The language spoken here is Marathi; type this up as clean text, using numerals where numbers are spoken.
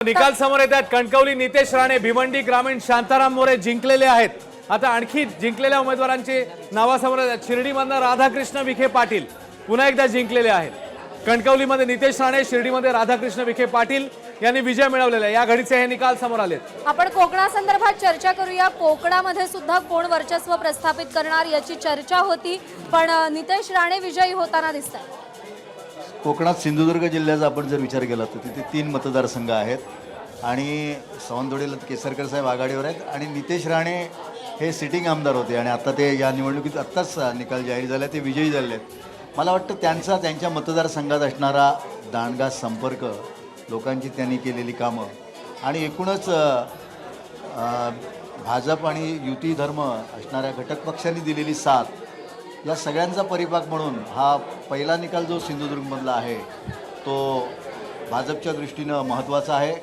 निकाल समोर येतात। कणकवली नितेश राणे, भिवंडी ग्रामीण शांताराम मोरे जिंकलेले आहेत। आता आणखी जिंकलेल्या उमेदवारांचे नावासमोर येतात। शिर्डीमधून राधाकृष्ण विखे पाटील पुन्हा एकदा जिंकलेले आहेत। कणकवलीमध्ये नितेश राणे, शिर्डीमध्ये राधाकृष्ण विखे पाटील यांनी विजय मिळवलेला आहे। या घडीचे हे निकाल समोर आलेत। आपण कोकणासंदर्भात चर्चा करूया। कोकणामध्ये सुद्धा कोण वर्चस्व प्रस्थापित करणार याची चर्चा होती, पण नितेश राणे विजयी होताना दिसतात। कोकणात सिंधुदुर्ग जिल्ह्याचा आपण जर विचार केला तर तिथे 3 मतदारसंघ आहेत आणि सावंतवाडीला केसरकर साहेब आघाडीवर आहेत आणि नितेश राणे हे सिटिंग आमदार होते आणि आता ते या निवडणुकीत आत्ताच निकाल जाहीर झाला, ते विजयी झाले आहेत। मला वाटतं त्यांच्या मतदारसंघात असणारा दांडगा संपर्क, लोकांची त्यांनी केलेली कामं आणि एकूणच भाजप आणि युती धर्म असणाऱ्या घटक पक्षांनी दिलेली साथ, या सगळ्यांचा परिपाक म्हणून हा पहिला निकाल जो सिंधुदुर्गमधला आहे तो भाजपच्या दृष्टीनं महत्त्वाचा आहे।